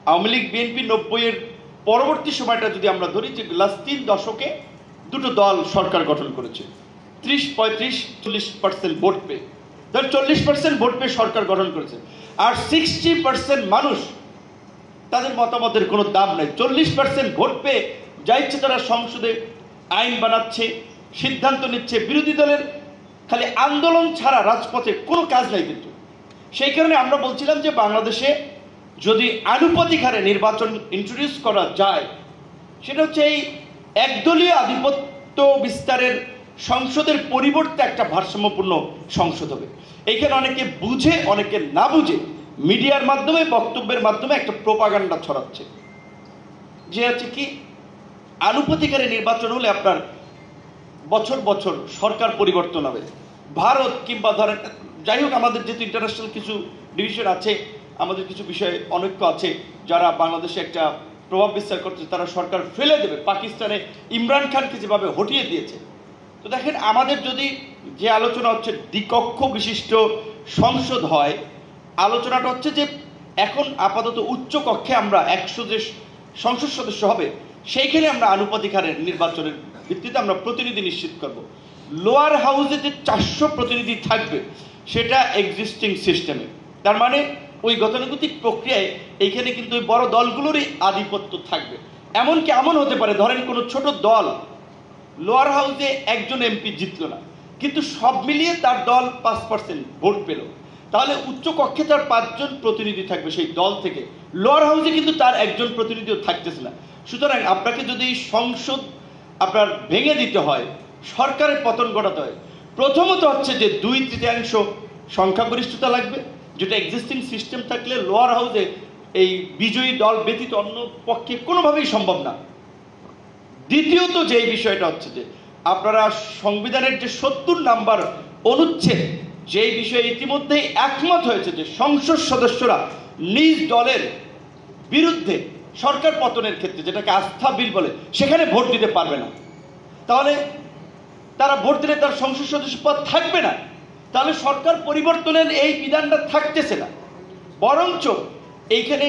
Awami League BNP 90-এর পরবর্তী সময়টা যদি আমরা ধরি, যে লাস্ট 3 দশকে দুটো দল সরকার গঠন করেছে, 30-35-40% ভোট পেয়ে, ধর 40% ভোট পেয়ে সরকার গঠন করেছে। আর 60% মানুষ, তাদের মতামতের কোনো দাম নাই। 40% ভোট পেয়ে যা ইচ্ছে তারা সংসদে আইন বানাচ্ছে, সিদ্ধান্ত নিচ্ছে। বিরোধী দলের খালি আন্দোলন ছাড়া রাজপথে কোনো কাজ নাই। কিন্তু সেই কারণে আমরা বলছিলাম যে বাংলাদেশে যদি আনুপাতিক হারে নির্বাচন ইন্ট্রোডিউস করা যায়, সেটা হচ্ছে এই একদলীয় আধিপত্য বিস্তারের সংসদের পরিবর্তে একটা ভারসাম্যপূর্ণ সংসদ হবে। এইখানে অনেকে বুঝে, অনেকে না বুঝে মিডিয়ার মাধ্যমে, বক্তব্যের মাধ্যমে একটা প্রোপাগান্ডা ছড়াচ্ছে, যে হচ্ছে কি আনুপাতিক হারে নির্বাচন হলে আপনার বছর বছর সরকার পরিবর্তন হবে। ভারত কিংবা ধরেন, যাই হোক, আমাদের যেহেতু ইন্টারন্যাশনাল কিছু ডিভিশন আছে, আমাদের কিছু বিষয়ে অনৈক্য আছে, যারা বাংলাদেশে একটা প্রভাব বিস্তার করছে, তারা সরকার ফেলে দেবে। পাকিস্তানে ইমরান খানকে যেভাবে হটিয়ে দিয়েছে। তো দেখেন, আমাদের যদি যে আলোচনা হচ্ছে দ্বিকক্ষ বিশিষ্ট সংসদ হয়, আলোচনাটা হচ্ছে যে এখন আপাতত উচ্চ কক্ষে আমরা 100 যে সংসদ সদস্য হবে, সেইখানে আমরা আনুপাতিক হারে নির্বাচনের ভিত্তিতে আমরা প্রতিনিধি নিশ্চিত করব। লোয়ার হাউসে যে 400 প্রতিনিধি থাকবে, সেটা এক্সিস্টিং সিস্টেমে। তার মানে ওই গতানুগতিক প্রক্রিয়ায় এইখানে কিন্তু ওই বড় দলগুলোরই আধিপত্য থাকবে। এমনকি এমন হতে পারে, ধরেন কোনো ছোট দল লোয়ার হাউসে একজন এমপি জিতল না, কিন্তু সব মিলিয়ে তার দল 5% ভোট পেল, তাহলে উচ্চ কক্ষে তার 5 জন প্রতিনিধি থাকবে সেই দল থেকে। লোয়ার হাউসে কিন্তু তার একজন প্রতিনিধিও থাকতেছে না। সুতরাং আপনাকে যদি সংসদ আপনার ভেঙে দিতে হয়, সরকারের পতন ঘটাতে হয়, প্রথমত হচ্ছে যে 2/3 সংখ্যাগরিষ্ঠতা লাগবে, যেটা এক্সিস্টিং সিস্টেম থাকলে লোয়ার হাউসে এই বিজয়ী দল ব্যতীত অন্য পক্ষে কোনোভাবেই সম্ভব না। দ্বিতীয়ত যে বিষয়টা হচ্ছে যে আপনারা সংবিধানের যে 70 নম্বর অনুচ্ছেদ, যেই বিষয়ে ইতিমধ্যেই একমত হয়েছে যে সংসদ সদস্যরা নিজ দলের বিরুদ্ধে সরকার পতনের ক্ষেত্রে, যেটাকে আস্থা বিল বলে, সেখানে ভোট দিতে পারবে না। তাহলে তারা ভোট দিলে তার সংসদ সদস্য পদ থাকবে না, তাহলে সরকার পরিবর্তনের এই বিধানটা থাকতেছে না। বরঞ্চ এইখানে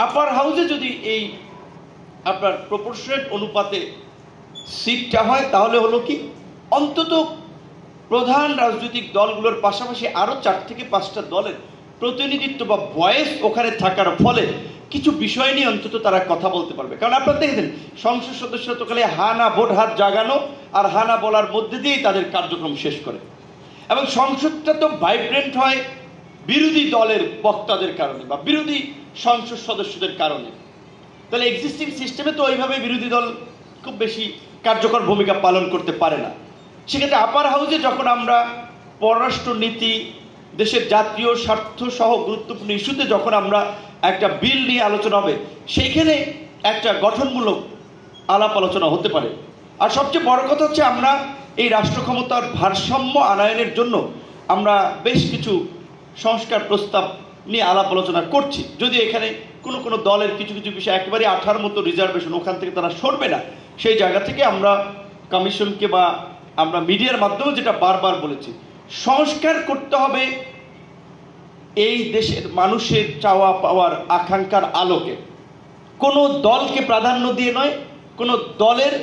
আপার হাউসে যদি এই আপনার প্রপোর্শনেট অনুপাতে সিটটা হয়, তাহলে হলো কি অন্তত প্রধান রাজনৈতিক দলগুলোর পাশাপাশি আরো 4 থেকে 5টা দলের প্রতিনিধিত্ব বা ভয়েস ওখানে থাকার ফলে কিছু বিষয় নিয়ে অন্তত তারা কথা বলতে পারবে। কারণ আপনারা দেখেছেন, সংসদ সদস্যরা তো খালি হানা ভোট হাত জাগানো আর হানা বলার মধ্যে দিয়েই তাদের কার্যক্রম শেষ করে। এবং সংসদটা তো ভাইব্রেন্ট হয় বিরোধী দলের বক্তাদের কারণে বা বিরোধী সংসদ সদস্যদের কারণে। তাহলে এক্সিস্টিং সিস্টেমে তো ওইভাবে বিরোধী দল খুব বেশি কার্যকর ভূমিকা পালন করতে পারে না। সেক্ষেত্রে আপার হাউসে যখন আমরা পররাষ্ট্র নীতি, দেশের জাতীয় স্বার্থ সহ গুরুত্বপূর্ণ ইস্যুতে যখন আমরা একটা বিল নিয়ে আলোচনা হবে, সেইখানে একটা গঠনমূলক আলাপ আলোচনা হতে পারে। আর সবচেয়ে বড় কথা হচ্ছে, আমরা এই রাষ্ট্র ক্ষমতার ভারসাম্য আনয়নের জন্য আমরা বেশ কিছু সংস্কার প্রস্তাব নিয়ে আলাপ আলোচনা করছি। যদি এখানে কোনো কোনো দলের কিছু কিছু বিষয় একেবারে 18 মতো রিজার্ভেশন, ওখান থেকে তারা সরবে না, সেই জায়গা থেকে আমরা কমিশনকে বা আমরা মিডিয়ার মাধ্যমে যেটা বারবার বলেছি, সংস্কার করতে হবে এই দেশের মানুষের চাওয়া পাওয়ার আকাঙ্ক্ষার আলোকে, কোনো দলকে প্রাধান্য দিয়ে নয়, কোনো দলের